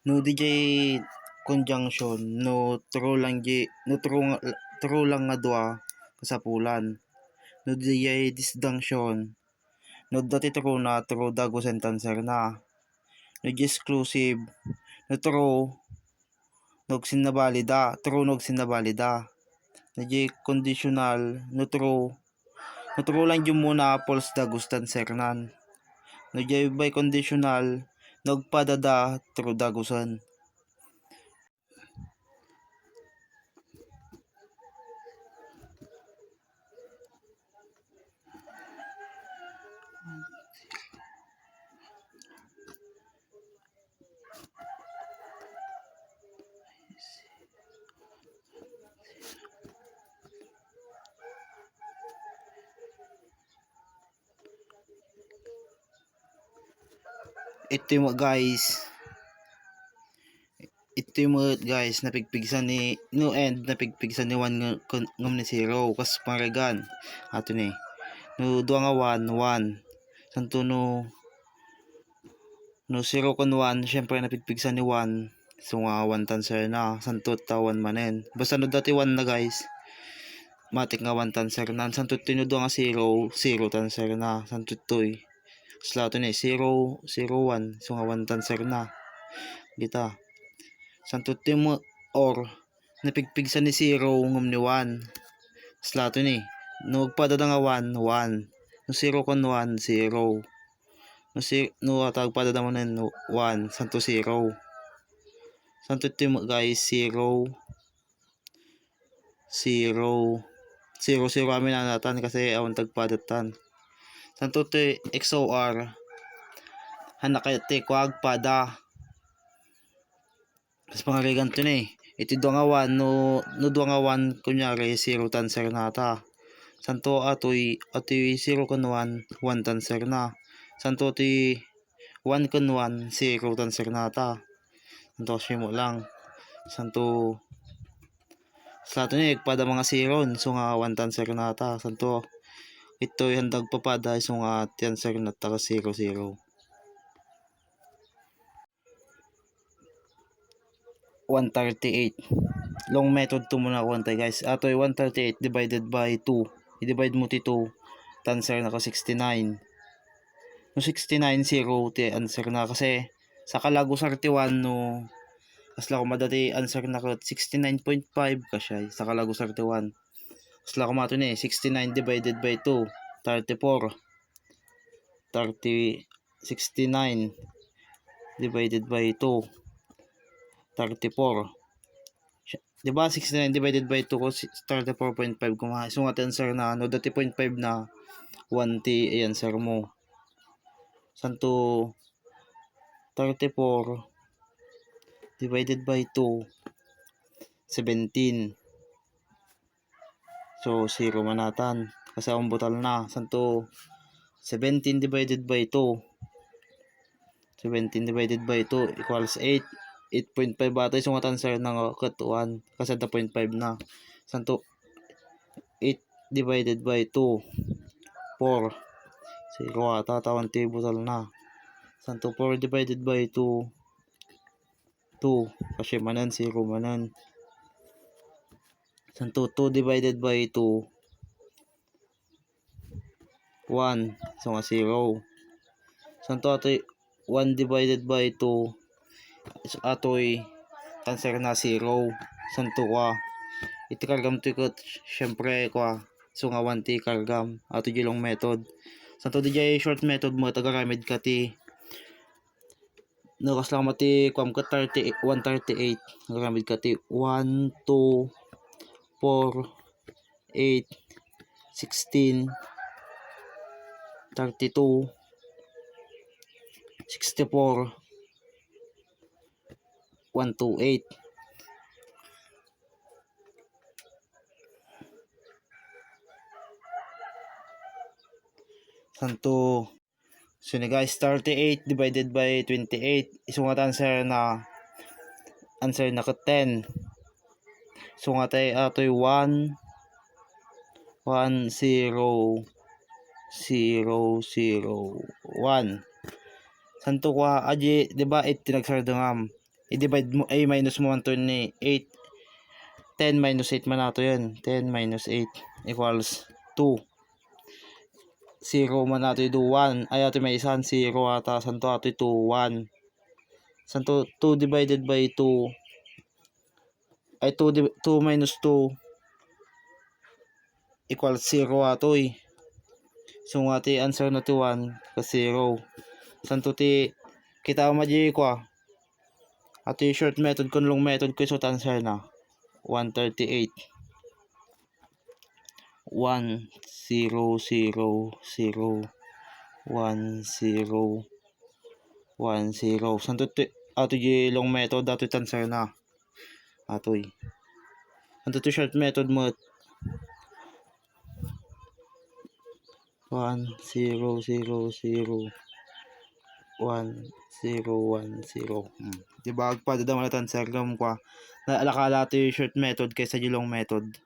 No DJ conjunction no true lang nga dua kasapulan. No DJ disjunction no dati true na true dago sentencer na. No DJ exclusive no true nog sinabalida true nog sinabalida. No DJ conditional no true lang yung muna false dagustan sernan. No DJ by conditional nagpadada true dagusan. Ito yung guys napigpigsan ni no end napigpigsan ni 1 ngam ni 0 kas pangregan ato ni no duwa nga 1 1 santo no 0 kon 1 syempre napigpigsan ni 1 so nga 1 tanser na santo tawan manen basta no dati 1 na guys matik nga 1 tanser na santo tinudo nga 0 0 tanser na santo toy slato ni 0 0 1 so nga 1 tanser na kita santo timo or napigpigsan ni 0 ngum ni 1 slato ni no padada nga 1 1 no 0 kon 1 0 no atag padada mo nen 1 santo 0 santo timo guys 0 0 0 0 amin anatan kasi awan tagpadatan santo te XOR hanakate kwag pada mas pangarigan to ni iti do nga 1 no do nga 1 kunyari 0 tanser nata santo atoy 0 kon 1 1 tanser na santo ti 1 kon 1 0 tanser nata santo mo lang santo sa ato ni pada mga 0 so nga 1 tanser nata santo ito handag papada so nga tanser nata 0 0 138 long method to muna ko antay guys atoy 138 divided by 2 i-divide mo ti 2 tanser na ka 69 no 69 0 ti answer na kasi sa kalago 31 no kasla ko madati answer na ka 69.5 kasya sa kalago 31 kasla ko mato ni 69 divided by 2 34 69 divided by 2 34 diba 69 divided by 2 ko 34.5 kumaha so nga answer na no dati 0.5 na 1 ti answer mo santo 34 divided by 2 17 so 0 manatan kasi ang butal na santo 17 divided by 2 17 divided by 2 equals 8 8.5 batay so nga answer ng katuan kasi 0.5 na santo 8 divided by 2 4 0 ata tawan ti butal na santo 4 divided by 2 2 kasi manan 0 manan santo 2 divided by 2 1 so nga 0 santo atoy 1 divided by 2 atoy answer na 0 santo kwa itikargam to ikot syempre kwa so nga 1 ti kargam ato long method santo di short method mo tagaramid ka ti no kasla mati kwam ka 30 138 tagaramid ka ti 1 2 4 8 16 32 64 128 santo so ni guys 38 divided by 28 isungat answer na ka 10 sungat ay atoy 1 1 0 0 0 1 santo kwa aji diba 8 tinagsardangam I-divide mo, ay minus mo 128. 10 minus 8 man nato yun. 10 minus 8 equals 2. 0 man nato yung 1. Ay ato may isan 0 ata. Santo ato 2, 1. Santo 2 divided by 2. Ay 2 minus 2 equals 0 ato eh. So nga ti answer na ti 1 ka 0. Santo ti kita mo madyi ko ato yung short method kun long method ko so answer na 138. 1 0 0 0 1 0 1 0. Santo ti ato yung long method ato yung answer na ato eh. Santo ti short method mo 1 0 0 0 1 0 1 0. Diba agpa dadang malatan sa gam kwa na alakala to yung short method kaysa yung long method.